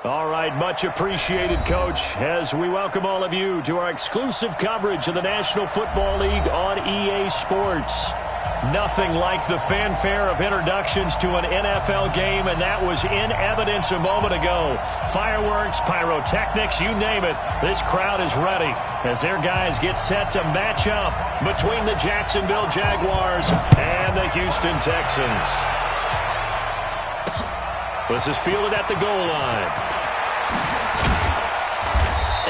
All right, much appreciated, Coach, as we welcome all of you to our exclusive coverage of the National Football League on EA Sports. Nothing like the fanfare of introductions to an NFL game, and that was in evidence a moment ago. Fireworks, pyrotechnics, you name it. This crowd is ready as their guys get set to match up between the Jacksonville Jaguars and the Houston Texans. This is fielded at the goal line.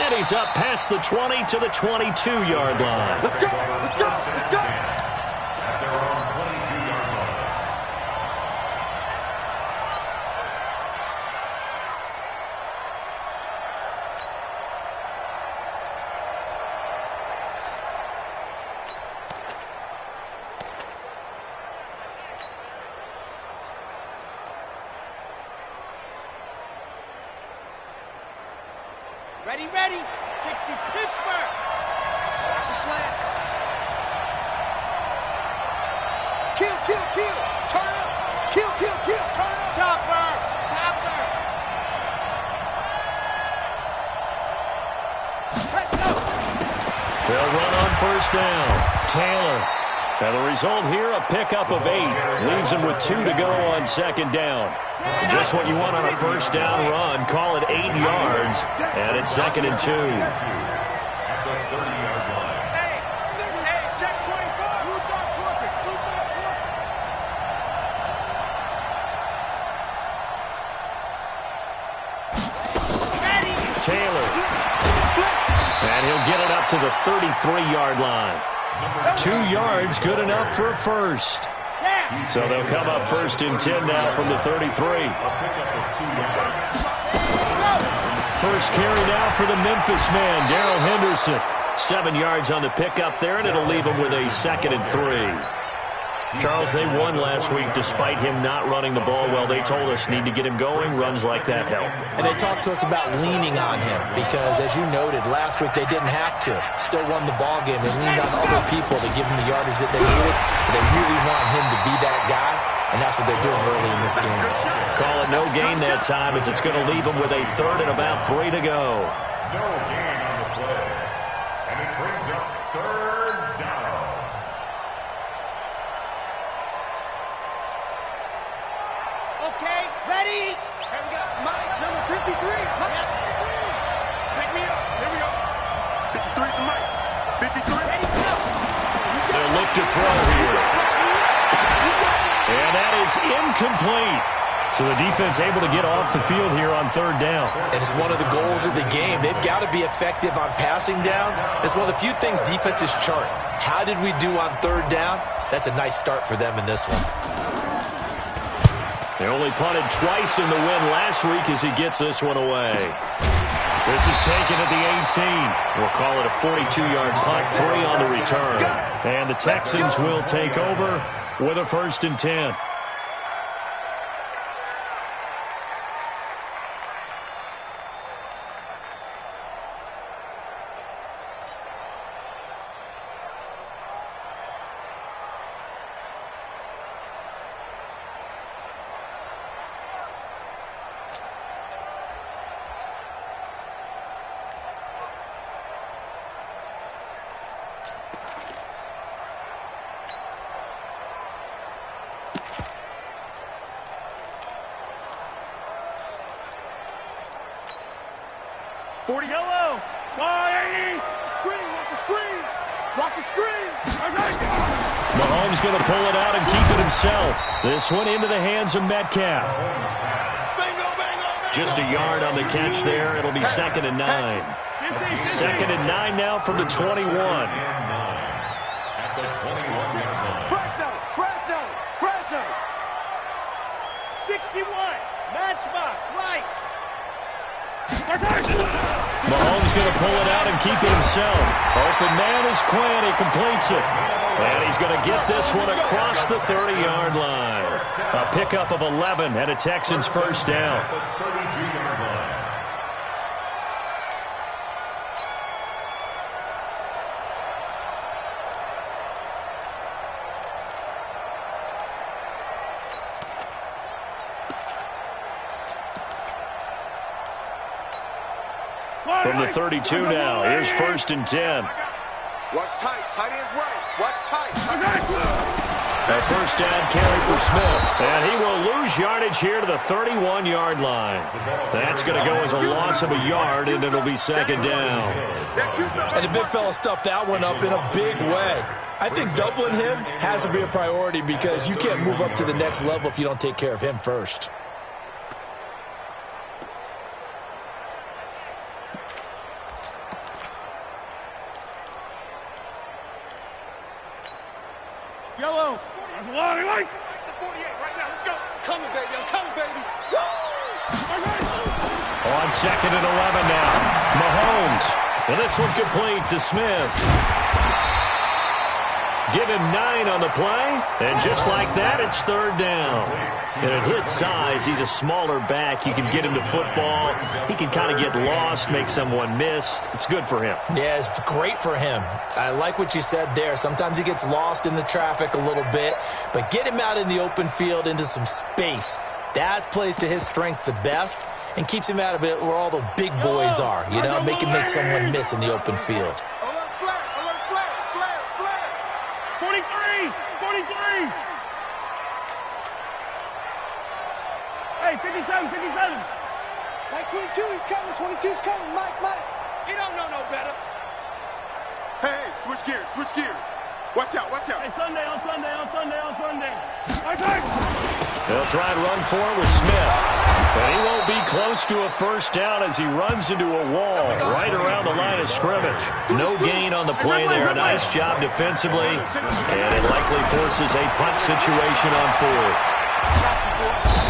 And he's up past the 20 to the 22-yard line. Let's go! Let's go! Let's go! At their own 22-yard line. Ready, ready. 60 Pittsburgh. Watch the slant. Kill, kill, kill. Turn up. Kill, kill, kill. Turn up. Topper. Topper. Let's go. They'll run on first down. Taylor. And the result here, a pickup of 8. Leaves him with 2 to go on second down. Just what you want on a first down run. Call it 8 yards. And it's second and 2. At the 30-yard line. Hey, check 25. Blue dot quarter. Blue dot quarter. Ready. Taylor. And he'll get it up to the 33-yard line. 2 yards, good enough for a first. Yeah. So they'll come up first and 10 now from the 33. A pickup of 2 yards. First carry now for the Memphis man, Darrell Henderson. 7 yards on the pickup there, and it'll leave him with a second and 3. Charles, they won last week despite him not running the ball well. They told us need to get him going. Runs like that help. And they talked to us about leaning on him because, as you noted, last week they didn't have to. Still won the ball game. They leaned on other people to give him the yardage that they needed. But they really want him to be that guy, and that's what they're doing early in this game. Call it no gain that time as it's going to leave him with a third and about 3 to go. No gain on the play. And it brings up third down. Okay, ready. Here we go. Mike, number 53. Mike. Pick me up. Here we go. 53 to Mike. 53. Ready, go. They'll look to throw here. And that is incomplete. So the defense able to get off the field here on third down. And it's one of the goals of the game. They've got to be effective on passing downs. It's one of the few things defenses chart. How did we do on third down? That's a nice start for them in this one. They only punted twice in the win last week as he gets this one away. This is taken at the 18. We'll call it a 42-yard punt, 3 on the return. And the Texans will take over with a first and 10. Yellow. Screen. Watch the screen. Watch the screen. Mahomes going to pull it out and keep it himself. This one into the hands of Metcalf. Just a yard on the catch there. It'll be second and 9. Second and 9 now from the 21. At the 21-yard line. Fresno. 61. Matchbox. Light. Mahomes going to pull it out and keep it himself. Open man is Quinn. He completes it. And he's going to get this one across the 30-yard line. A pickup of 11 and a Texans first down. At the 32-yard line. from the 32 now. Here's 1st and 10. Watch tight. Tight end's right. Watch tight. A first down carry for Smith. And he will lose yardage here to the 31-yard line. That's going to go as a loss of a yard, and it'll be 2nd down. And the big fella stuffed that one up in a big way. I think doubling him has to be a priority because you can't move up to the next level if you don't take care of him first. Yellow. That's a long way. The 48 right now. Let's go. Coming, baby. I'm coming, baby. Woo! On 2nd and 11 now. Mahomes. And this one complete to Smith. Give him 9 on the play. And just like that, it's 3rd down. And at his size, he's a smaller back. You can get him to football. He can kind of get lost, make someone miss. It's good for him. Yeah, it's great for him. I like what you said there. Sometimes he gets lost in the traffic a little bit. But get him out in the open field into some space. That plays to his strengths the best and keeps him out of it where all the big boys are. You know, make him make someone miss in the open field. Alert flare. Alert flare. Flare. Flare. 43. 43. Hey, 57. 57. Mike 22, he's coming. 22's coming. Mike. He don't know no better. Hey, switch gears. Switch gears. Watch out. Watch out. Hey, Sunday. They'll try and run for it with Smith. But he won't be close to a first down as he runs into a wall right around the line of scrimmage. No gain on the play there. A nice job defensively. And it likely forces a punt situation on 4th.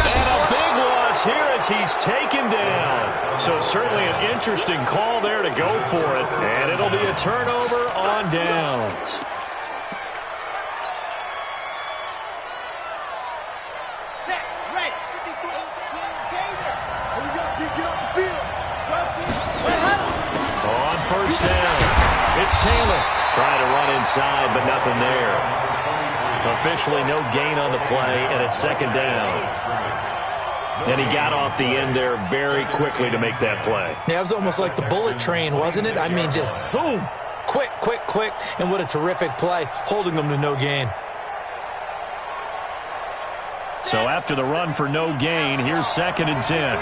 And a big loss here as he's taken down. So certainly an interesting call there to go for it. And it'll be a turnover on downs. On 1st down, it's Taylor. Trying to run inside, but nothing there. Officially no gain on the play, and it's 2nd down. And he got off the end there very quickly to make that play. Yeah, it was almost like the bullet train, wasn't it? I mean, just zoom. Quick. And what a terrific play, holding them to no gain. So after the run for no gain, here's 2nd and 10.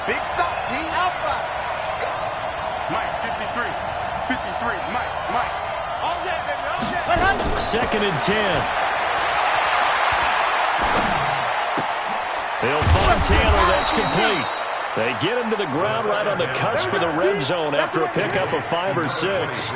Big stop, D. Alpha. Mike, 53. 53. Mike. All day, baby. All day. 2nd and 10. They'll find Taylor. That's complete. They get him to the ground right on the cusp of the red zone after a pickup of 5 or 6.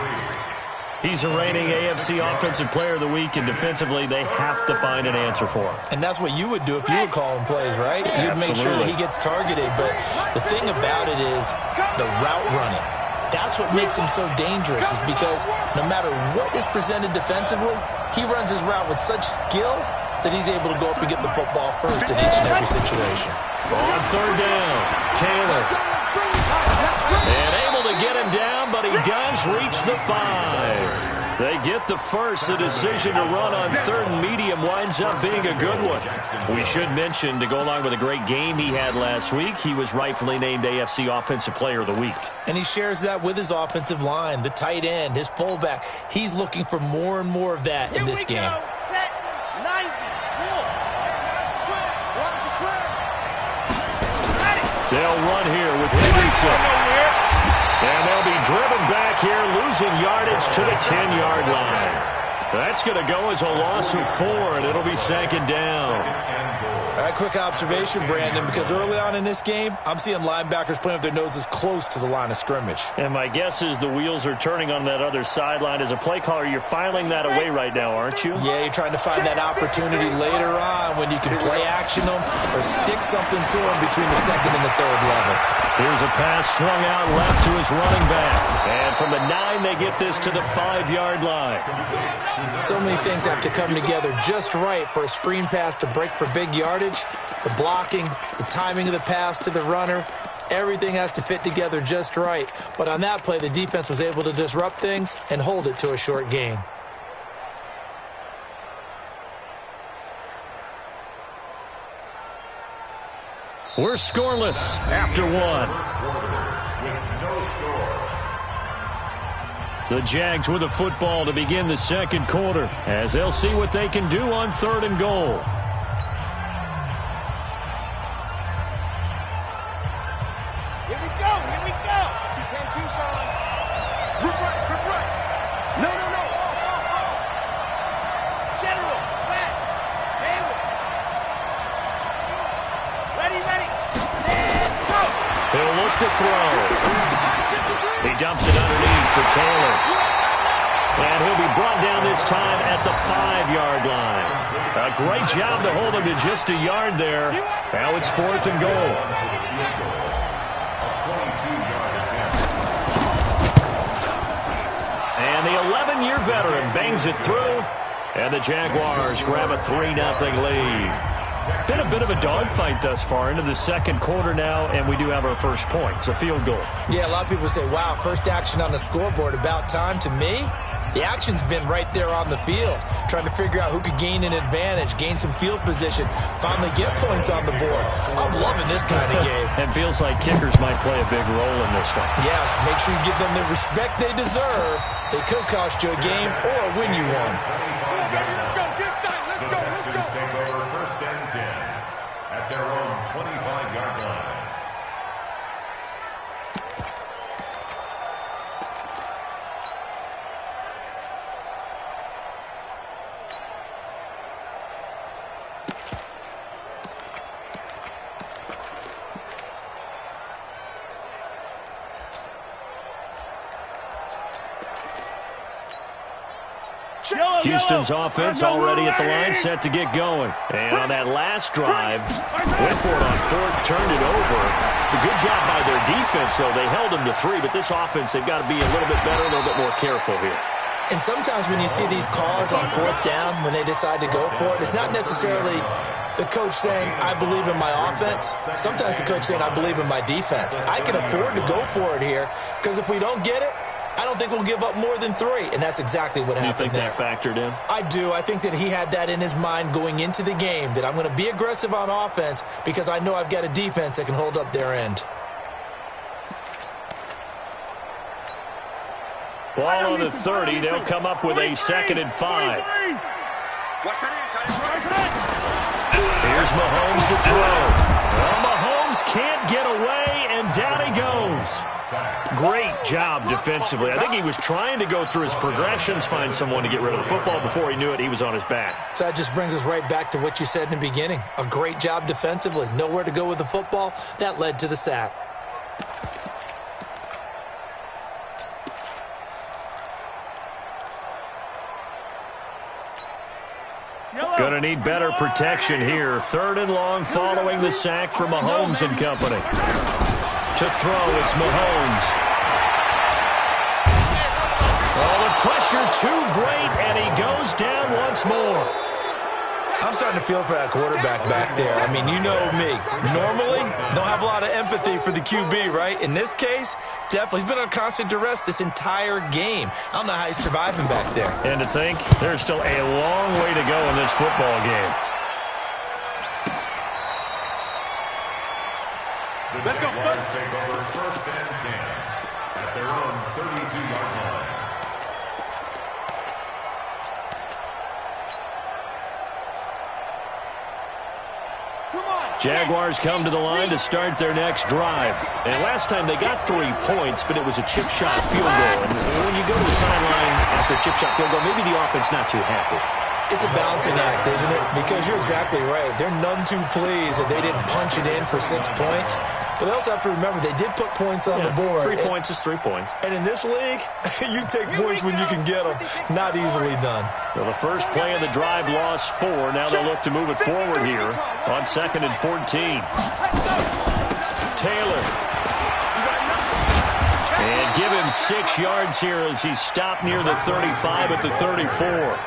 He's the reigning AFC Offensive Player of the Week, and defensively, they have to find an answer for him. And that's what you would do if you were calling plays, right? You'd make sure that he gets targeted. But the thing about it is the route running. That's what makes him so dangerous, is because no matter what is presented defensively, he runs his route with such skill that he's able to go up and get the football first in each and every situation. On 3rd down, Taylor. And able to get him down, but he does reach the 5. They get the first. The decision to run on 3rd and medium winds up being a good one. We should mention, to go along with a great game he had last week, he was rightfully named AFC Offensive Player of the Week. And he shares that with his offensive line, the tight end, his fullback. He's looking for more and more of that in this game. Set. 90. Cool. Watch the slip. They'll run here with Henderson. And they'll be driven back here, losing yardage to the 10-yard line. That's going to go as a loss of 4, and it'll be 2nd down. All right, quick observation, Brandon, because early on in this game, I'm seeing linebackers playing with their noses close to the line of scrimmage. And my guess is the wheels are turning on that other sideline. As a play caller, you're filing that away right now, aren't you? Yeah, you're trying to find that opportunity later on when you can play action them or stick something to them between the 2nd and the 3rd level. Here's a pass swung out left to his running back. And from the 9, they get this to the 5-yard line. So many things have to come together just right for a screen pass to break for big yardage. The blocking, the timing of the pass to the runner, everything has to fit together just right. But on that play, the defense was able to disrupt things and hold it to a short gain. We're scoreless after 1. The Jags with the football to begin the second quarter as they'll see what they can do on 3rd and goal. Here we go. You can't choose on. Group right. No. All. General, fast. Hayward. Ready. Let's go. He'll look to throw. He dumps it underneath for Taylor. And he'll be brought down this time at the 5-yard line. A great job to hold him to just a yard there. Now it's 4th and goal. And the 11-year veteran bangs it through. And the Jaguars grab a 3-0 lead. Been a bit of a dogfight thus far into the second quarter now, and we do have our first points, a field goal. Yeah, a lot of people say, wow, first action on the scoreboard, about time. To me, the action's been right there on the field, trying to figure out who could gain an advantage, gain some field position, finally get points on the board. I'm loving this kind of game. And feels like kickers might play a big role in this one. Yes, make sure you give them the respect they deserve. They could cost you a game or win you one. Texans take over 1st and 10 at their own 25-yard line. Houston's offense already at the line, set to get going. And on that last drive, went for it on 4th, turned it over. A good job by their defense, though. They held them to 3, but this offense, they've got to be a little bit better, a little bit more careful here. And sometimes when you see these calls on 4th down, when they decide to go for it, it's not necessarily the coach saying, I believe in my offense. Sometimes the coach saying, I believe in my defense. I can afford to go for it here, because if we don't get it, I don't think we'll give up more than 3, and that's exactly what happened there. You think that factored in? I do. I think that he had that in his mind going into the game, that I'm going to be aggressive on offense because I know I've got a defense that can hold up their end. Ball on the 30. They'll come up with a 2nd and 5. Here's Mahomes to throw. Well, Mahomes can't get away, and down he goes. Great job defensively. I think he was trying to go through his progressions, find someone to get rid of the football. Before he knew it, he was on his back. So that just brings us right back to what you said in the beginning. A great job defensively. Nowhere to go with the football. That led to the sack. Going to need better protection here. 3rd and long following the sack for Mahomes and company. To throw, it's Mahomes. Oh, the pressure too great, and he goes down once more. I'm starting to feel for that quarterback back there. I mean, you know me. Normally, don't have a lot of empathy for the QB, right? In this case, definitely. He's been on constant duress this entire game. I don't know how he's surviving back there. And to think, there's still a long way to go in this football game. The Jaguars take over 1st and 10 at their own 32-yard line. Jaguars come to the line to start their next drive. And last time they got 3 points, but it was a chip shot field goal. And when you go to the sideline after a chip shot field goal, maybe the offense not too happy. It's a balancing act, isn't it? Because you're exactly right. They're none too pleased that they didn't punch it in for 6 points. But they also have to remember they did put points on the board. 3 points is 3 points. And in this league, you take points when you can get them. Not easily done. Well, the first play of the drive lost 4. Now they'll look to move it forward here on 2nd and 14. Taylor. And give him 6 yards here as he's stopped near the 35 at the 34.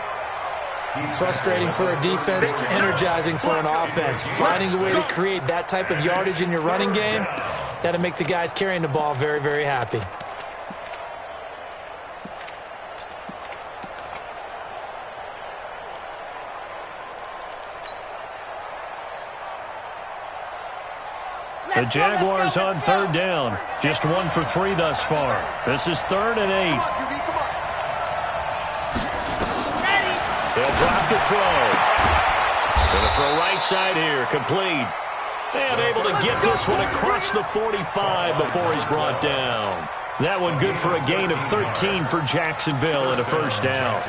Frustrating for a defense, energizing for an offense. Finding a way to create that type of yardage in your running game, that'll make the guys carrying the ball very, very happy. The Jaguars on 3rd down. Just 1 for 3 thus far. This is 3rd and 8. They'll drop the throw. Going to throw right side here, complete. And able to get this one across the 45 before he's brought down. That one good for a gain of 13 for Jacksonville and a first down.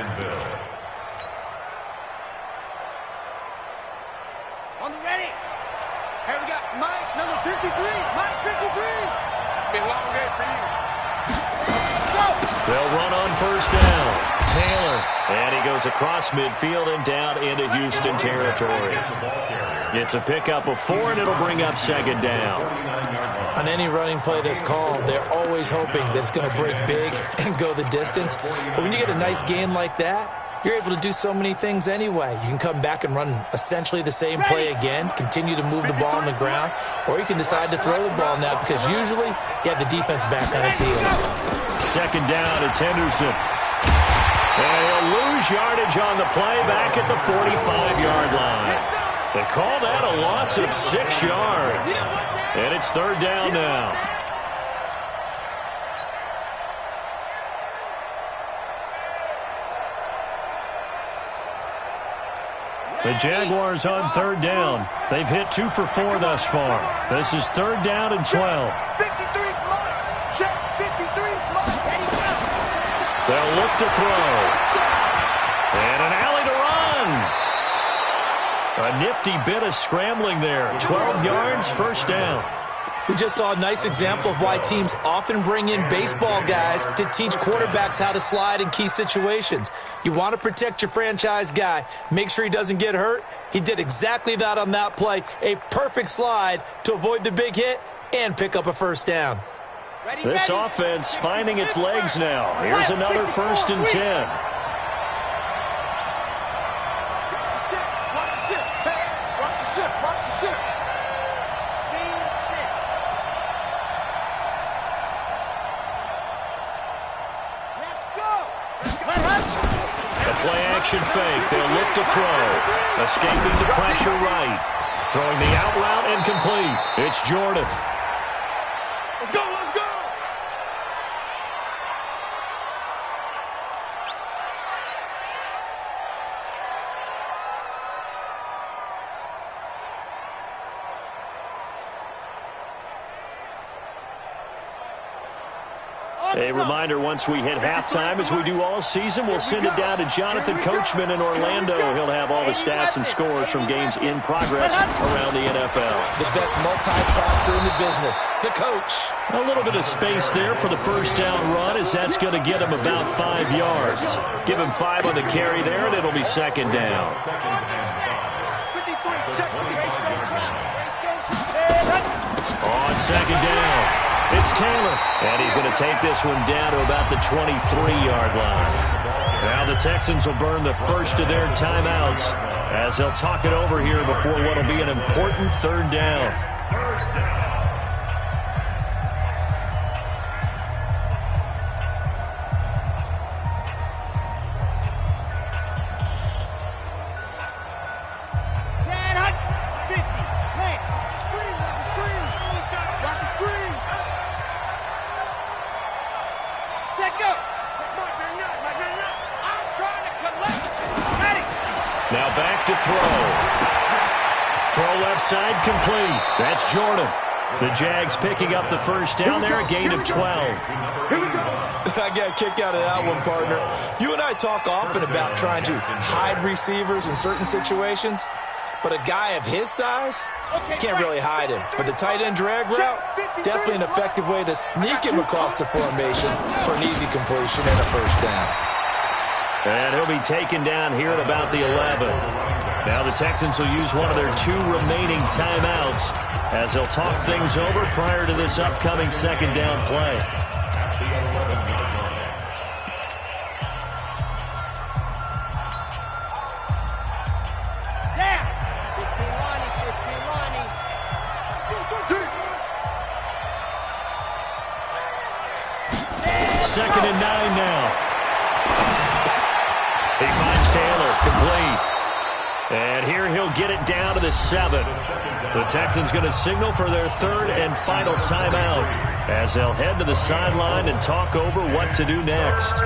On the ready. Here we got Mike, number 53. Mike, 53. It's been a long day for you. Go. They'll run on first down. Taylor. And he goes across midfield and down into Houston territory. It's a pickup of 4, and it'll bring up second down. On any running play that's called, they're always hoping that it's going to break big and go the distance. But when you get a nice gain like that, you're able to do so many things anyway. You can come back and run essentially the same play again, continue to move the ball on the ground, or you can decide to throw the ball now because usually you have the defense back on its heels. Second down, it's Henderson. And he'll lose yardage on the play back at the 45-yard line. They call that a loss of 6 yards. And it's third down now. The Jaguars on third down. They've hit 2 for 4 thus far. This is third down and 12. 53 fly. Check 53 fly. They'll look to throw. And an alley to run. A nifty bit of scrambling there. 12 yards, first down. We just saw a nice example of why teams often bring in baseball guys to teach quarterbacks how to slide in key situations. You want to protect your franchise guy. Make sure he doesn't get hurt. He did exactly that on that play. A perfect slide to avoid the big hit and pick up a first down. This offense finding its legs now. Here's another first and 10. Play-action fake. They'll look to throw. Escaping the pressure right. Throwing the out route and complete. It's Jordan. Let's go, let's go. A reminder, once we hit halftime, as we do all season, we'll send it down to Jonathan Coachman in Orlando. He'll have all the stats and scores from games in progress around the NFL. The best multitasker in the business, the coach. A little bit of space there for the first down run, as that's going to get him about 5 yards. Give him 5 on the carry there, and it'll be second down. On second down. It's Taylor, and he's going to take this one down to about the 23-yard line. Now the Texans will burn the first of their timeouts as they'll talk it over here before what will be an important third down. Now back to throw. Throw left side complete. That's Jordan. The Jags picking up the first down there, a gain of 12. I got a kick out of that one, partner. You and I talk often about trying to hide receivers in certain situations, but a guy of his size, can't really hide him. But the tight end drag route, definitely an effective way to sneak him across the formation for an easy completion and a first down. And he'll be taken down here at about the 11. Now the Texans will use one of their 2 remaining timeouts as they'll talk things over prior to this upcoming second down play. Yeah! 15 Lonnie, 15 Lonnie. Second and 9 now. He finds Taylor, complete. And here he'll get it down to the 7. The Texans going to signal for their third and final timeout as they'll head to the sideline and talk over what to do next.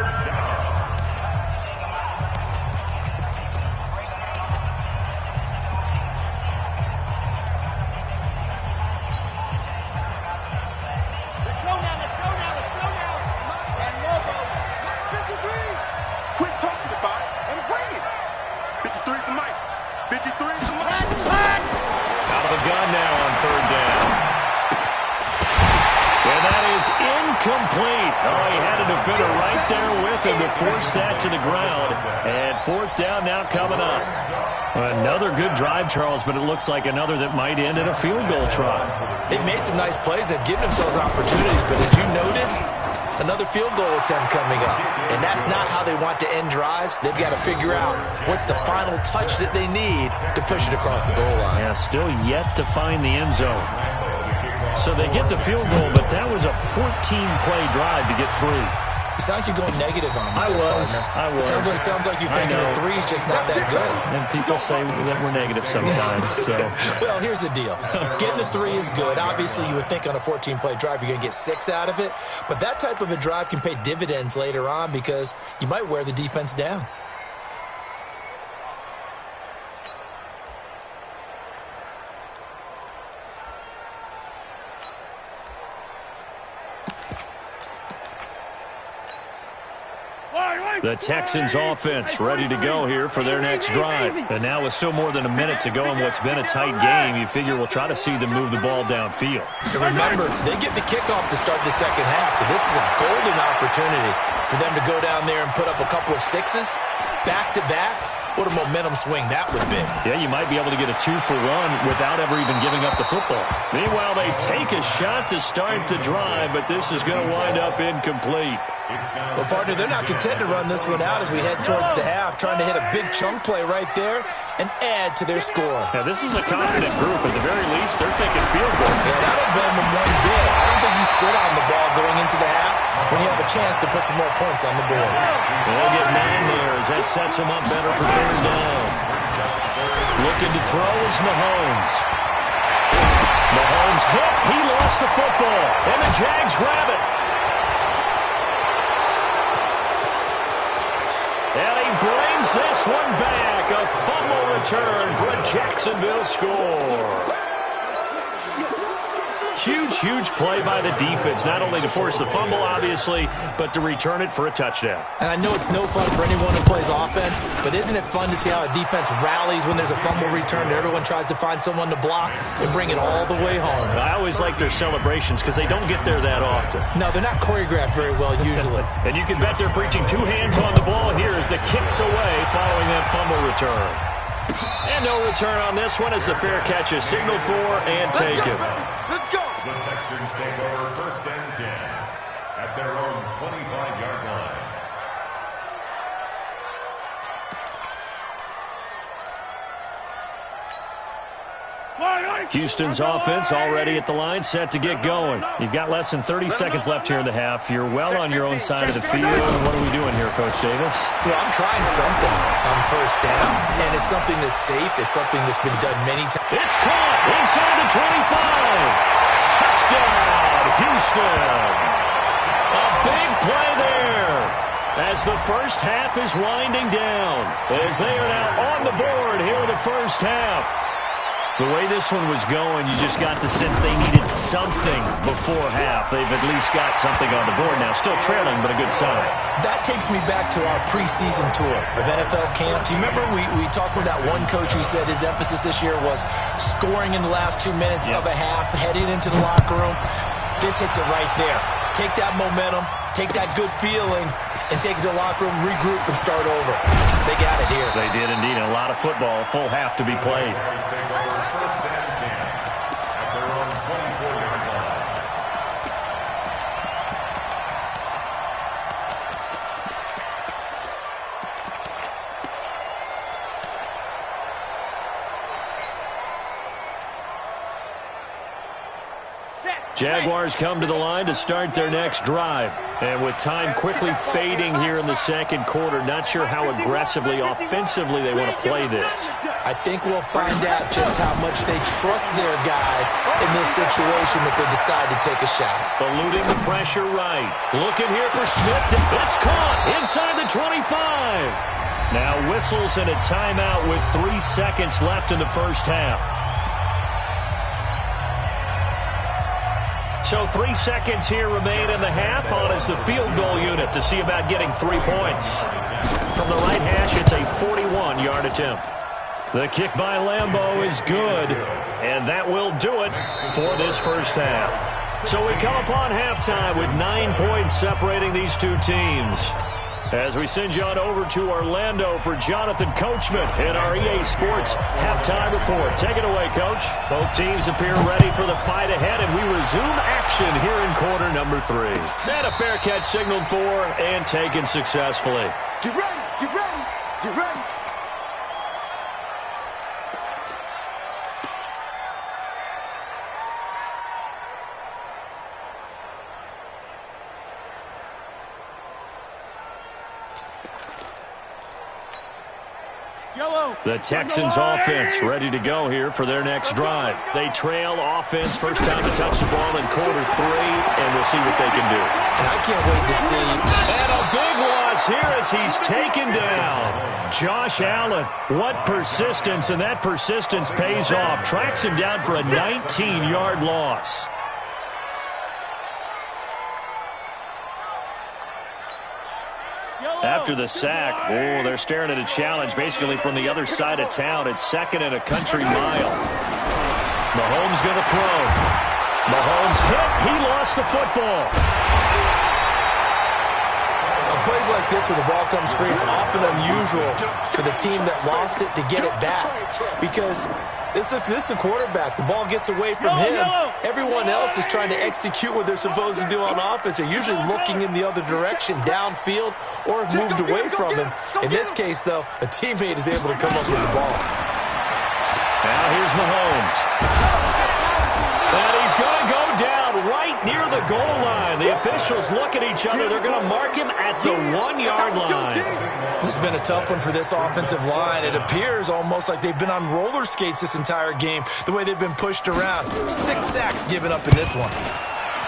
Incomplete. Oh, he had a defender right there with him to force that to the ground. And fourth down now coming up. Another good drive, Charles, but it looks like another that might end in a field goal try. They've made some nice plays. They've given themselves opportunities, but as you noted, another field goal attempt coming up. And that's not how they want to end drives. They've got to figure out what's the final touch that they need to push it across the goal line. Yeah, still yet to find the end zone. So they get the field goal, but that was a 14-play drive to get through. It sounds like you're going negative on me. I was. It sounds like you're thinking a 3 is just not that good. And people say that we're negative sometimes. So. Well, here's the deal. Getting the 3 is good. Obviously, you would think on a 14-play drive you're going to get 6 out of it. But that type of a drive can pay dividends later on because you might wear the defense down. The Texans offense ready to go here for their next drive. And now with still more than a minute to go in what's been a tight game, you figure we'll try to see them move the ball downfield. And remember, they get the kickoff to start the second half, so this is a golden opportunity for them to go down there and put up a couple of 6s back-to-back. What a momentum swing that would be. Yeah, you might be able to get a 2-for-1 without ever even giving up the football. Meanwhile, they take a shot to start the drive, but this is going to wind up incomplete. Well, partner, they're not content to run this one out as we head towards the half, trying to hit a big chunk play right there and add to their score. Yeah, this is a confident group. At the very least, they're thinking field goal. Yeah, I don't blame them one bit. I don't think you sit on the ball going into the half when you have a chance to put some more points on the board. They'll get man there as that sets them up better for third down. Looking to throw is Mahomes. Mahomes hit. He lost the football. And the Jags grab it. And he brings this one back. A fumble return for a Jacksonville score. Huge play by the defense, not only to force the fumble, obviously, but to return it for a touchdown. And I know it's no fun for anyone who plays offense, but isn't it fun to see how a defense rallies when there's a fumble return and everyone tries to find someone to block and bring it all the way home? I always like their celebrations because they don't get there that often. No, they're not choreographed very well usually. And you can bet they're preaching 2 hands on the ball here as the kick's away following that fumble return. And no return on this one as the fair catch is signaled for and taken. Let's go. The Texans take over first and 10 at their own 25-yard line. Houston's offense already at the line, set to get going. You've got less than 30 seconds left here in the half. You're well on your own side of the field. What are we doing here, Coach Davis? Well, I'm trying something on first down, and it's something that's safe. It's something that's been done many times. It's caught inside the 25. Touchdown, Houston. A big play there as the first half is winding down, as they are now on the board here in the first half. The way this one was going, you just got the sense they needed something before half. They've at least got something on the board now. Still trailing, but a good sign. That takes me back to our preseason tour of NFL camps. You remember we talked with that one coach who said his emphasis this year was scoring in the last 2 minutes of a half, heading into the locker room. This hits it right there. Take that momentum, take that good feeling, and take it to the locker room, regroup, and start over. They got it here. They did indeed. And a lot of football, a full half to be played. First and 10 at their own 24-yard line. Jaguars come to the line to start their next drive. And with time quickly fading here in the second quarter, not sure how aggressively, offensively they want to play this. I think we'll find out just how much they trust their guys in this situation if they decide to take a shot. Eluding the pressure right. Looking here for Smith. It's caught inside the 25. Now whistles and a timeout with 3 seconds left in the first half. So 3 seconds here remain in the half on as the field goal unit to see about getting 3 points. From the right hash, it's a 41-yard attempt. The kick by Lambeau is good, and that will do it for this first half. So we come upon halftime with 9 points separating these two teams. As we send you on over to Orlando for Jonathan Coachman in our EA Sports Halftime Report. Take it away, Coach. Both teams appear ready for the fight ahead, and we resume action here in quarter number 3. And a fair catch signaled for and taken successfully. Get ready, get ready, get ready. The Texans offense ready to go here for their next drive. They trail offense first time to touch the ball in quarter 3, and we'll see what they can do. And I can't wait to see. And a big loss here as he's taken down. Josh Allen, what persistence, and that persistence pays off. Tracks him down for a 19-yard loss. After the sack, they're staring at a challenge basically from the other side of town. It's 2nd and a country mile. Mahomes going to throw. Mahomes hit. He lost the football. On plays like this where the ball comes free, it's often unusual for the team that lost it to get it back because this is the quarterback. The ball gets away from him. Everyone else is trying to execute what they're supposed to do on offense. They're usually looking in the other direction, downfield, or have moved away from him. In this case, though, a teammate is able to come up with the ball. Now here's Mahomes. And he's going to go down right near the goal line. The officials look at each other. They're going to mark him at the 1-yard line. This has been a tough one for this offensive line. It appears almost like they've been on roller skates this entire game, the way they've been pushed around. 6 sacks given up in this one.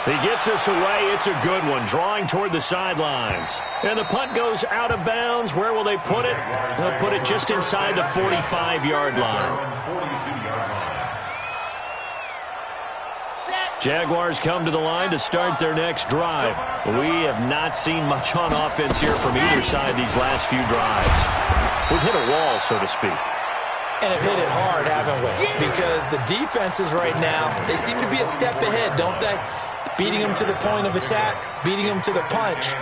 He gets us away. It's a good one, drawing toward the sidelines. And the punt goes out of bounds. Where will they put it? They'll put it just inside the 45-yard line. Jaguars come to the line to start their next drive. We have not seen much on offense here from either side these last few drives. We've hit a wall, so to speak. And have hit it hard, haven't we? Because the defenses right now, they seem to be a step ahead, don't they? Beating them to the point of attack, beating them to the punch.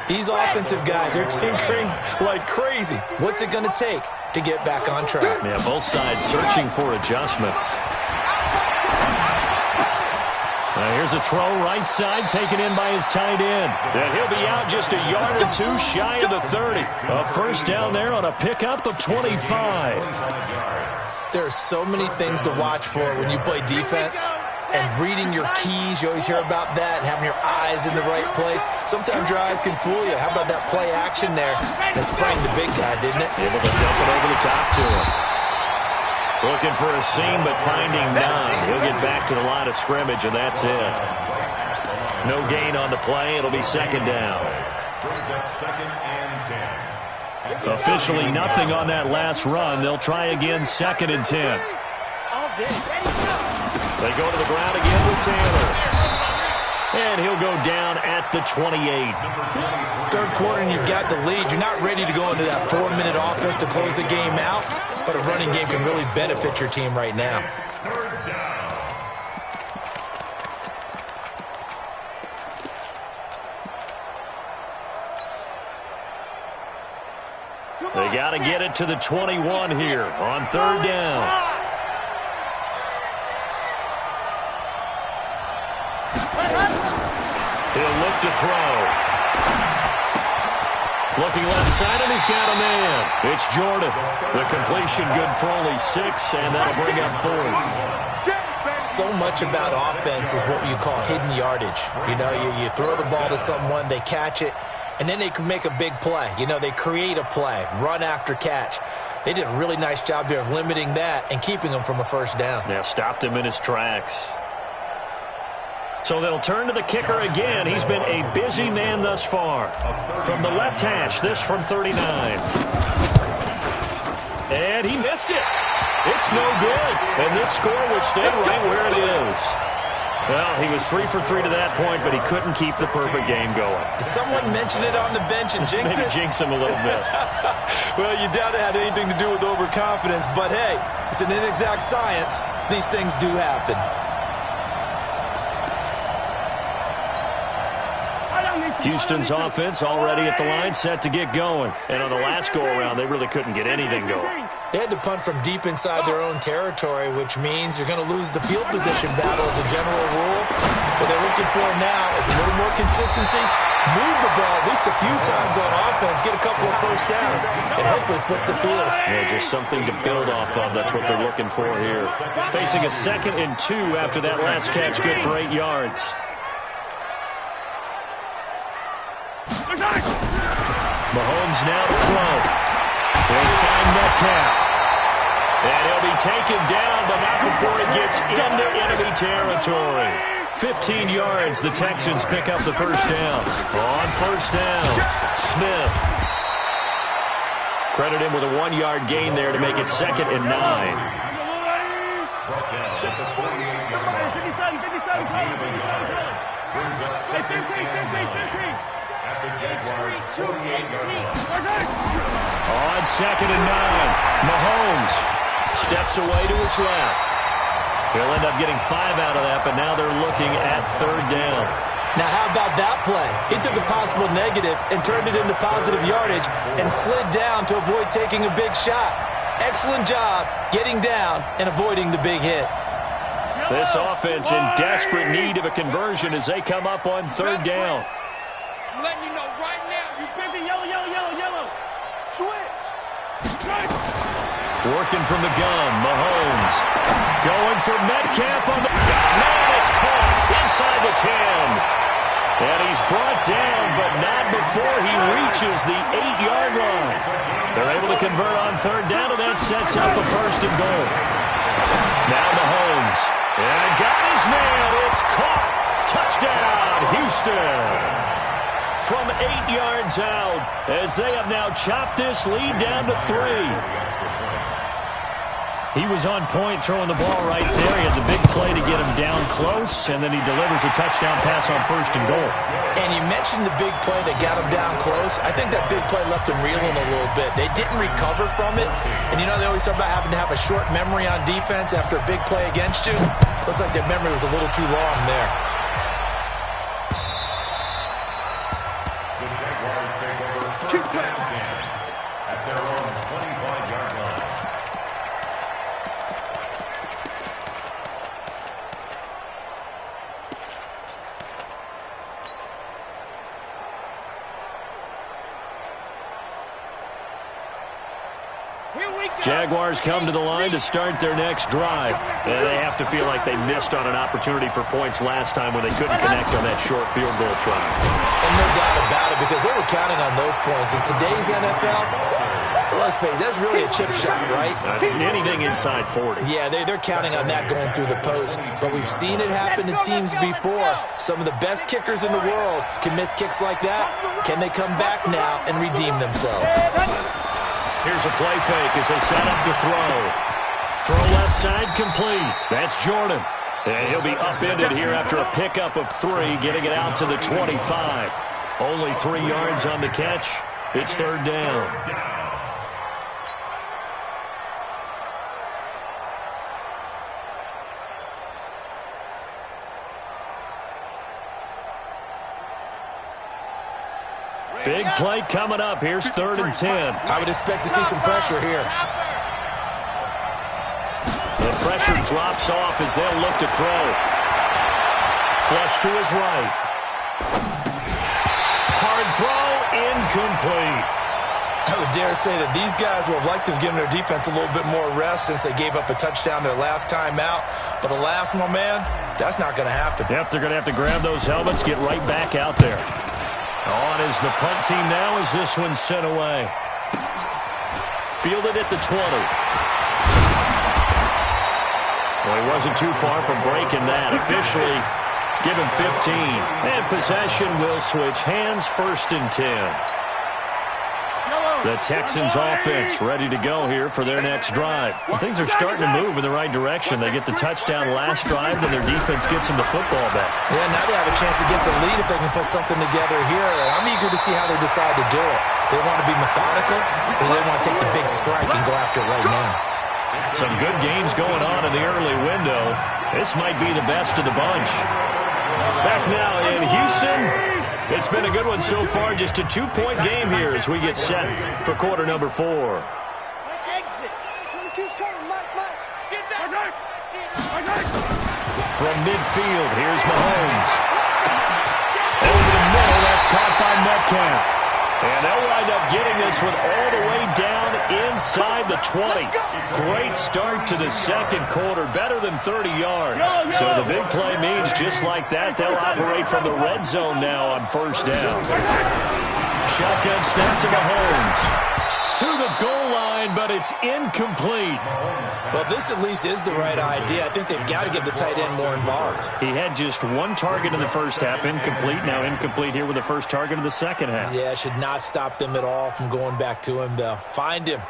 These offensive guys, they're tinkering like crazy. What's it going to take to get back on track? Yeah, both sides searching for adjustments. Here's a throw right side taken in by his tight end. And he'll be out just a yard or 2 shy of the 30. A first down there on a pickup of 25. There are so many things to watch for when you play defense. And reading your keys, you always hear about that, and having your eyes in the right place. Sometimes your eyes can fool you. How about that play action there? That sprang the big guy, didn't it? Able to dump it over the top to him. Looking for a seam, but finding none. He'll get back to the line of scrimmage, and that's it. No gain on the play. It'll be 2nd down. Officially nothing on that last run. They'll try again, 2nd and 10. They go to the ground again with Taylor. And he'll go down at the 28. Third quarter, and you've got the lead. You're not ready to go into that 4-minute offense to close the game out. But a running game can really benefit your team right now. They got to get it to the 21 here on 3rd down. He'll look to throw. Looking left side, and he's got a man. It's Jordan. The completion good for only 6, and that'll bring up 4th. So much about offense is what you call hidden yardage. You know, you throw the ball to someone, they catch it, and then they can make a big play. You know, they create a play, run after catch. They did a really nice job there of limiting that and keeping him from a first down. Yeah, stopped him in his tracks. So they'll turn to the kicker again. He's been a busy man thus far. From the left hash, this from 39. And he missed it. It's no good. And this score will stay right where it is. Well, he was 3 for 3 to that point, but he couldn't keep the perfect game going. Did someone mention it on the bench and jinx it? Maybe jinx him a little bit. Well, you doubt it had anything to do with overconfidence, but hey, it's an inexact science. These things do happen. Houston's offense already at the line, set to get going. And on the last go-around, they really couldn't get anything going. They had to punt from deep inside their own territory, which means you're going to lose the field position battle as a general rule. What they're looking for now is a little more consistency, move the ball at least a few times on offense, get a couple of first downs, and hopefully flip the field. Yeah, just something to build off of. That's what they're looking for here. Facing a 2nd and 2 after that last catch, good for 8 yards. Mahomes now to throw. He'll find Metcalf. And he'll be taken down, but not before he gets into enemy territory. 15 yards, the Texans pick up the first down. On first down, Smith. Credit him with a 1-yard gain there to make it 2nd and 9. On 2nd and 9, Mahomes steps away to his left. He'll end up getting 5 out of that, but now they're looking at 3rd down. Now, how about that play? He took a possible negative and turned it into positive yardage and slid down to avoid taking a big shot. Excellent job getting down and avoiding the big hit. This offense in desperate need of a conversion as they come up on 3rd down. I'm letting you know right now, you pimping yellow, yellow, yellow, yellow. Switch. Working from the gun, Mahomes. Going for Metcalf on the... Man, it's caught inside the 10. And he's brought down, but not before he reaches the 8-yard line. They're able to convert on 3rd down, and that sets up a 1st and goal. Now Mahomes. And got his man. It's caught. Touchdown, Houston. From 8 yards out, as they have now chopped this lead down to 3. He was on point throwing the ball right there. He had the big play to get him down close, and then he delivers a touchdown pass on 1st and goal. And you mentioned the big play that got him down close. I think that big play left him reeling a little bit. They didn't recover from it. And you know, they always talk about having to have a short memory on defense after a big play against you. Looks like their memory was a little too long there. The Jaguars take over 1st and 10 at their own 25-yard line. Jaguars come to the line to start their next drive. And they have to feel like they missed on an opportunity for points last time when they couldn't connect on that short field goal try. And no doubt about it, because they were counting on those points. In today's NFL, let's face it, that's really a chip shot, right? That's anything inside 40. Yeah, they're counting on that going through the post. But we've seen it happen to teams before. Some of the best kickers in the world can miss kicks like that. Can they come back now and redeem themselves? Here's a play fake as they set up to throw. Throw left side complete. That's Jordan. And he'll be upended here after a pickup of 3, getting it out to the 25. Only 3 yards on the catch. It's 3rd down. Big play coming up. Here's 3rd and 10. I would expect to see some pressure here. The pressure drops off as they'll look to throw. Flush to his right. Hard throw, incomplete. I would dare say that these guys would have liked to have given their defense a little bit more rest since they gave up a touchdown their last time out. But alas, my man, that's not going to happen. Yep, they're going to have to grab those helmets, get right back out there. On is the punt team now as this one's sent away. Fielded at the 20. Well, he wasn't too far from breaking that. Officially, give him 15. And possession will switch hands, 1st and 10. The Texans offense ready to go here for their next drive. And things are starting to move in the right direction. They get the touchdown last drive, and their defense gets them the football back. Yeah, now they have a chance to get the lead if they can put something together here. And I'm eager to see how they decide to do it. Do they want to be methodical, or do they want to take the big strike and go after it right now? Some good games going on in the early window. This might be the best of the bunch. Back now in Houston, It's been a good one so far. Just a 2-point game here as we get set for quarter number 4. Exit. 22's coming. Mike. Get that. From midfield, here's Mahomes. Over the middle, that's caught by Metcalf. And they'll wind up getting this one all the way down inside the 20. Great start to the second quarter, better than 30 yards. So the big play means just like that, they'll operate from the red zone now on first down. Shotgun snap to Mahomes. To the goal line, but it's incomplete. Well, this at least is the right idea. I think they've got to get the tight end more involved. He had just one target in the first half, incomplete. Now incomplete here with the first target of the second half. Yeah, should not stop them at all from going back to him, though. Find him.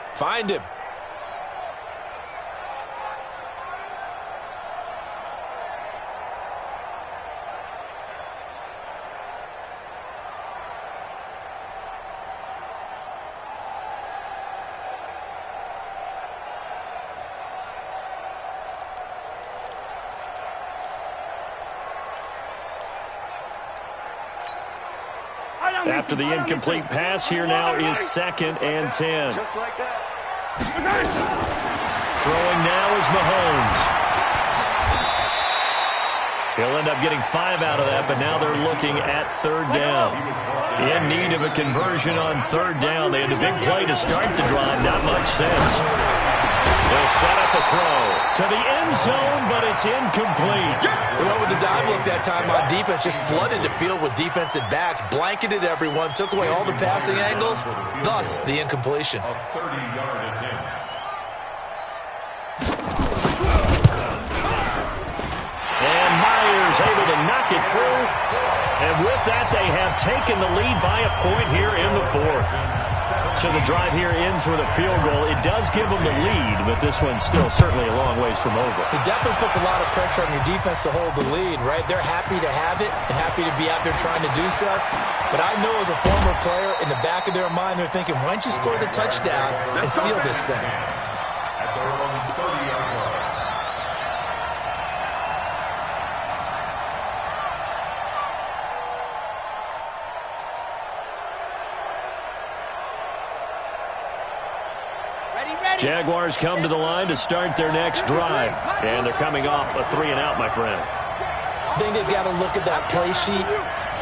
After the incomplete pass, here now is 2nd and 10. Just like that. Throwing now is Mahomes. He'll end up getting 5 out of that, but now they're looking at 3rd down. In need of a conversion on 3rd down. They had the big play to start the drive. Not much sense. They'll set up a throw to the end zone, but it's incomplete. They went with the dive look that time on defense, just flooded the field with defensive backs, blanketed everyone, took away all the passing angles, thus the incompletion. A 30-yard attempt. And Myers able to knock it through. And with that, they have taken the lead by a point here in the 4th. So the drive here ends with a field goal. It does give them the lead, but this one's still certainly a long ways from over. It definitely puts a lot of pressure on your defense to hold the lead, right? They're happy to have it and happy to be out there trying to do so. But I know as a former player, in the back of their mind, they're thinking, why don't you score the touchdown and seal this thing? At their own 30-yard line. Jaguars come to the line to start their next drive. And they're coming off a 3-and-out, my friend. I think they've got to look at that play sheet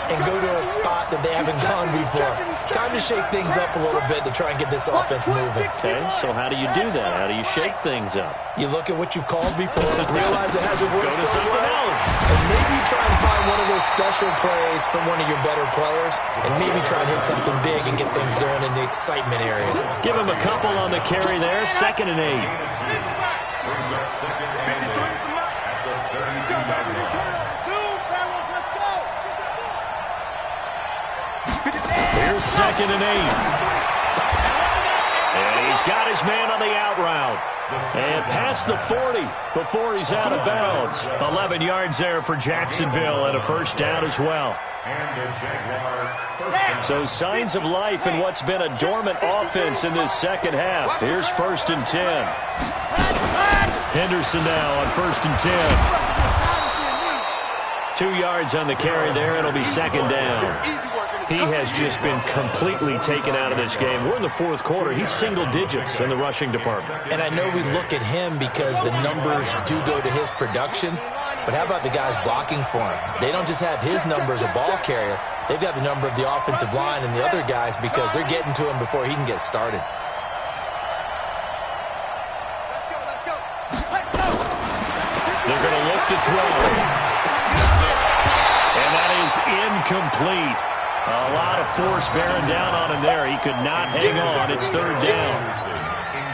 and go to a spot that they haven't gone before. Time to shake things up a little bit to try and get this offense moving. Okay, so how do you do that? How do you shake things up? You look at what you've called before, realize it hasn't worked Go to so something well, else. and maybe try and find one of those special plays from one of your better players, and maybe try and hit something big and get things going in the excitement area. Give him a couple on the carry there. 2nd and 8. Brings up 2nd and 8 at the 32-yard line. Here's 2nd and 8. And he's got his man on the out route. And past the 40 before he's out of bounds. 11 yards there for Jacksonville and a first down as well. So signs of life in what's been a dormant offense in this second half. Here's 1st and 10. Henderson now on 1st and 10. 2 yards on the carry there. It'll be 2nd down. He has just been completely taken out of this game. We're in the 4th quarter. He's single digits in the rushing department. And I know we look at him because the numbers do go to his production, but how about the guys blocking for him? They don't just have his number as a ball carrier. They've got the number of the offensive line and the other guys because they're getting to him before he can get started. They're going to look to throw. And that is incomplete. A lot of force bearing down on him there. He could not hang on. It's 3rd down.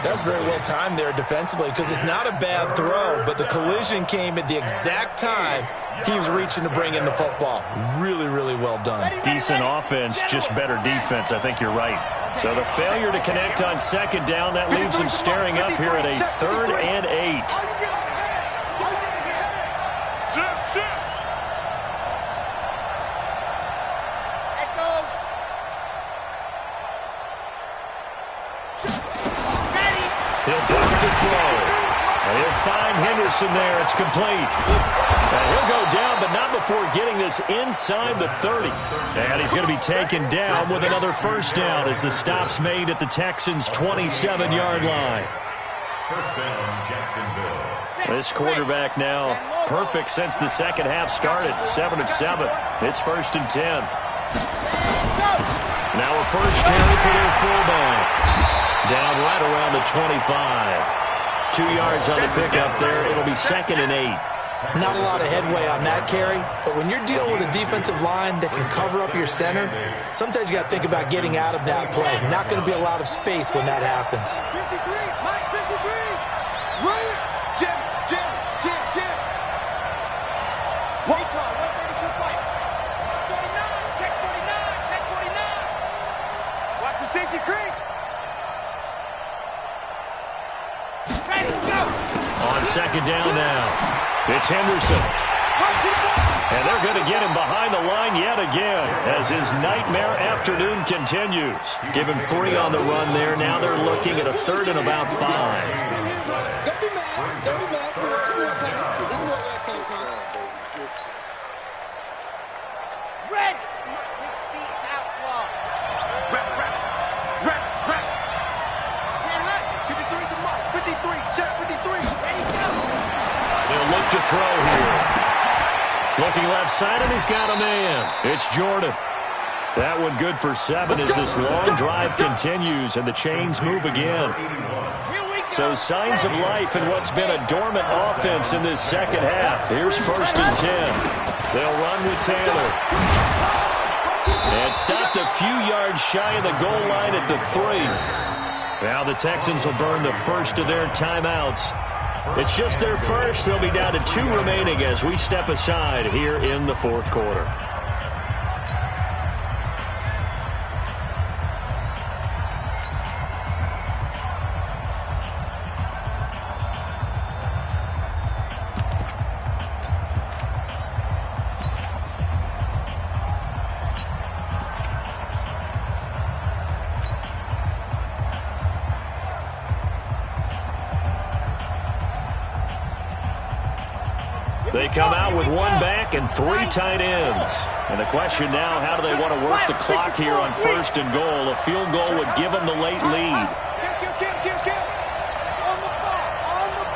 That's very well timed there defensively because it's not a bad throw, but the collision came at the exact time he was reaching to bring in the football. Really, really well done. Decent offense, just better defense. I think you're right. So the failure to connect on 2nd down, that leaves him staring up here at a 3rd and 8. He'll drop to throw. And he'll find Henderson there. It's complete. And he'll go down, but not before getting this inside the 30. And he's going to be taken down with another first down as the stop's made at the Texans' 27-yard line. First down, Jacksonville. This quarterback now perfect since the second half started. 7 of 7. It's 1st and 10. Now a first carry for their fullback. Down right around the 25. 2 yards on the pickup there. It'll be 2nd and 8. Not a lot of headway on that carry, but when you're dealing with a defensive line that can cover up your center, sometimes you got to think about getting out of that play. Not going to be a lot of space when that happens. 53, Mike, 53. Right. Jim. One call, 132 fight. 49, check 49. Watch the safety creep. Ready, go. On 2nd down now. It's Henderson. And they're going to get him behind the line yet again as his nightmare afternoon continues. Give him 3 on the run there. Now they're looking at a 3rd and about 5. Don't be mad. Don't be mad. This is where that comes from. Red. 60 outlaw. Red. Stand up. 53 to Mike. 53. Check 53. Ready, go. They'll look to throw here. Looking left side, and he's got a man. It's Jordan. That one good for 7 as this long drive continues, and the chains move again. So signs of life in what's been a dormant offense in this second half. Here's 1st and 10. They'll run with Taylor. And stopped a few yards shy of the goal line at the 3. Now the Texans will burn the first of their timeouts. It's just their first. They'll be down to 2 remaining as we step aside here in the 4th quarter. They come out with 1 back and 3 tight ends. And the question now, how do they want to work the clock here on 1st and goal? A field goal would give them the late lead. Kill. On the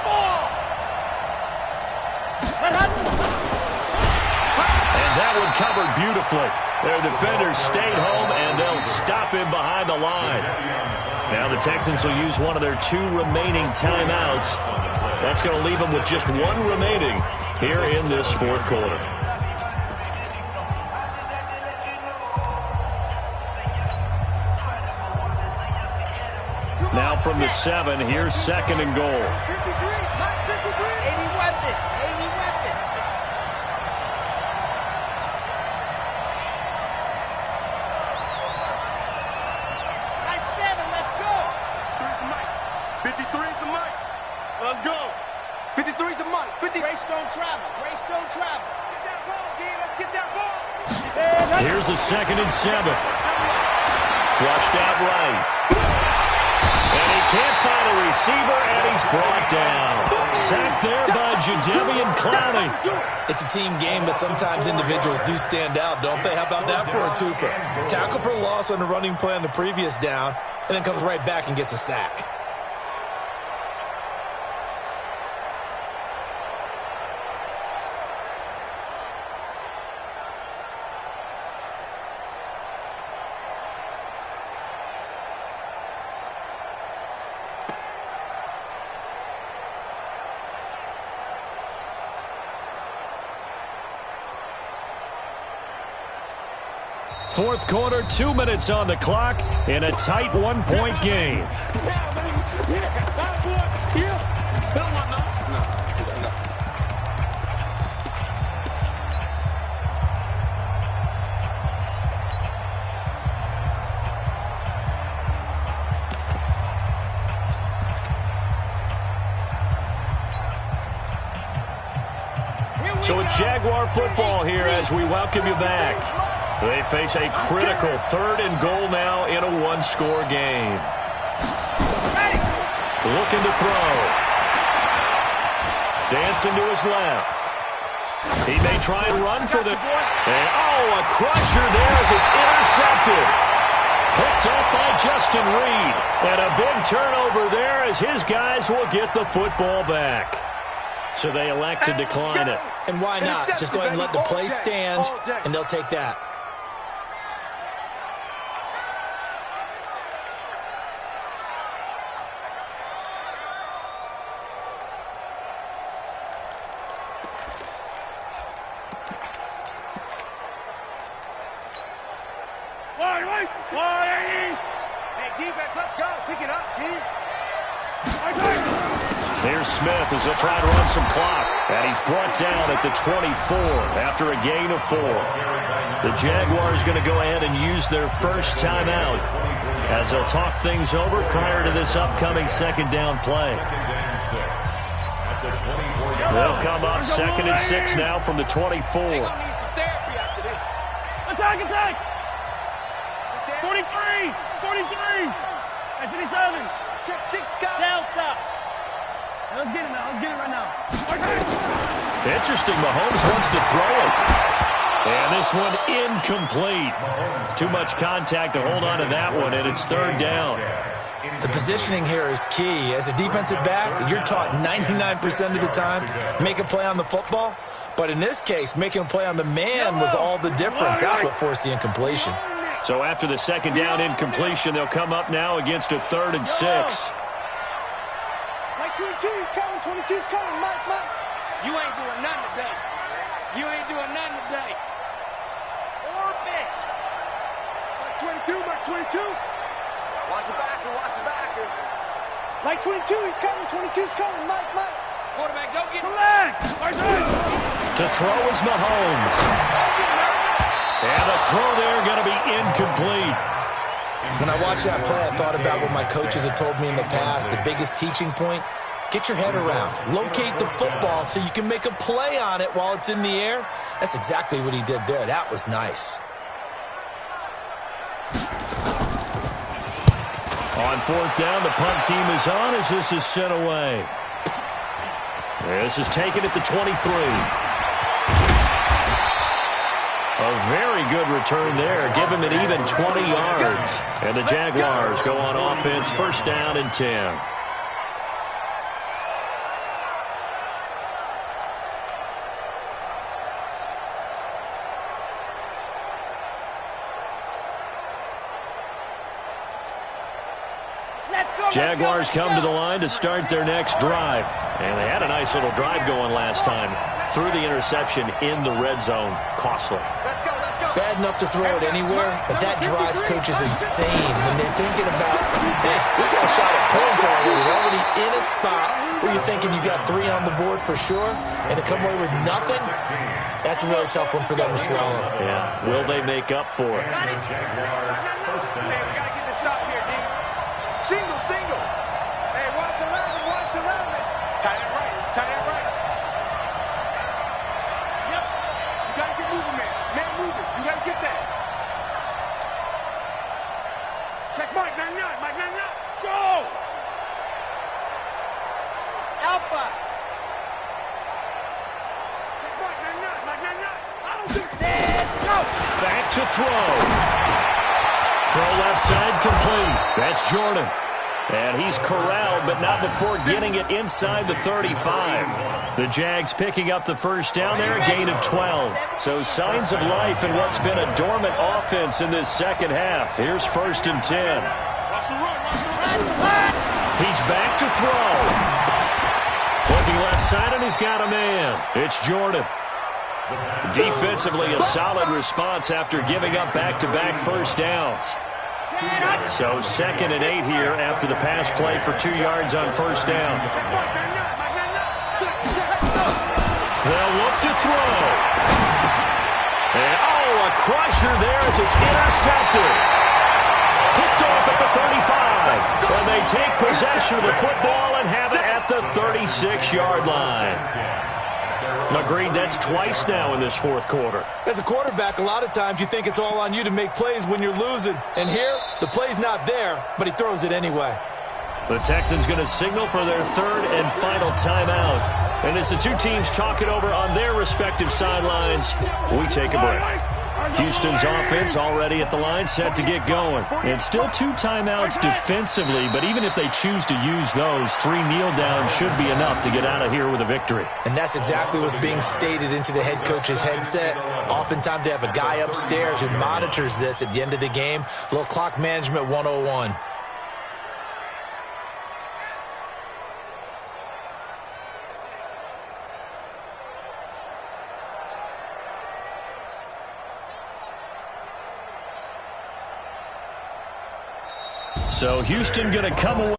ball. And that one covered beautifully. Their defenders stayed home, and they'll stop him behind the line. Now the Texans will use one of their 2 remaining timeouts. That's going to leave them with just 1 remaining here in this 4th quarter. Now from the 7, here's 2nd and goal. 53, Mike, 53. 80 weapon. Nice 7, let's go. 53 is the Mike. Let's go. 53 is the Mike. Race don't travel. Get that ball, D. Let's get that ball. Here's a 2nd and 7. Flushed out right. And he can't find a receiver, and he's brought down. Sacked there by Jadeveon Clowney. It's a team game, but sometimes individuals do stand out, don't they? How about that for a twofer? Tackle for a loss on the running play on the previous down, and then comes right back and gets a sack. Fourth quarter, 2 minutes on the clock in a tight 1-point game. So it's Jaguar football here as we welcome you back. They face a critical 3rd and goal now in a 1-score game. Looking to throw. Dancing to his left. He may try and run for the... And, a crusher there as it's intercepted. Picked up by Justin Reed. And a big turnover there as his guys will get the football back. So they elect to decline it. And why not? Just go ahead and let the play stand, and they'll take that. Defense, let's go. Pick it up, team. Here's Smith as he'll try to run some clock. And he's brought down at the 24 after a gain of 4. The Jaguars going to go ahead and use their first timeout as they'll talk things over prior to this upcoming second down play. They'll come up 2nd and 6 now from the 24. They're going to need some therapy after this. Attack! 43! 43! That's 57. Check 6 guys. Delta. Let's get it now. Let's get it right now. Interesting. Mahomes wants to throw it. And this one incomplete. Too much contact to hold on to that one, and it's 3rd down. The positioning here is key. As a defensive back, you're taught 99% of the time, make a play on the football. But in this case, making a play on the man was all the difference. That's what forced the incompletion. So after the second down incompletion, they'll come up now against a 3rd and 6. Mike 22's coming. 22's coming. Mike. You ain't doing nothing today. You ain't doing nothing today. Orbit. Mike 22. Watch the backer. Mike 22, he's coming. 22's coming. Mike. Quarterback, don't get back. To throw is Mahomes. And the throw there going to be incomplete. When I watched that play, I thought about what my coaches had told me in the past. The biggest teaching point, get your head around. Locate the football so you can make a play on it while it's in the air. That's exactly what he did there. That was nice. On 4th down, the punt team is on as this is sent away. This is taken at the 23. A very good return there. Give him an even 20 yards. And the Jaguars go on offense, 1st down and 10. Jaguars come to the line to start their next drive. And they had a nice little drive going last time. Threw the interception in the red zone. Costly. Bad enough to throw it anywhere, but that drives coaches insane when they're thinking about, hey, we got a shot at points already in a spot where you're thinking you got 3 on the board for sure, and to come away with nothing, that's a really tough one for them to swallow. Yeah, will they make up for it? We got to get this stop here, D. Single. Hey, watch around it. Tight end right. Yep. You got to get moving, man. Man moving. You got to get that. Check Mike 99. Go! Alpha. Check Mike 99. I don't think so. Go! Back to throw. Throw left side complete. That's Jordan. And he's corralled, but not before getting it inside the 35. The Jags picking up the 1st down there, a gain of 12. So signs of life in what's been a dormant offense in this second half. Here's 1st and 10. He's back to throw. Looking left side, and he's got a man. It's Jordan. Defensively, a solid response after giving up back-to-back 1st downs. So 2nd and 8 here after the pass play for 2 yards on 1st down. They'll look to throw. And, a crusher there as it's intercepted. Picked off at the 35. And they take possession of the football and have it at the 36-yard line. Agreed, that's twice now in this 4th quarter. As a quarterback, a lot of times you think it's all on you to make plays when you're losing. And here, the play's not there, but he throws it anyway. The Texans going to signal for their 3rd and final timeout. And as the two teams talk it over on their respective sidelines, we take a break. Houston's offense already at the line, set to get going. And still 2 timeouts defensively, but even if they choose to use those, 3 kneel downs should be enough to get out of here with a victory. And that's exactly what's being stated into the head coach's headset. Oftentimes they have a guy upstairs who monitors this at the end of the game. A little clock management 101. So Houston going to come away.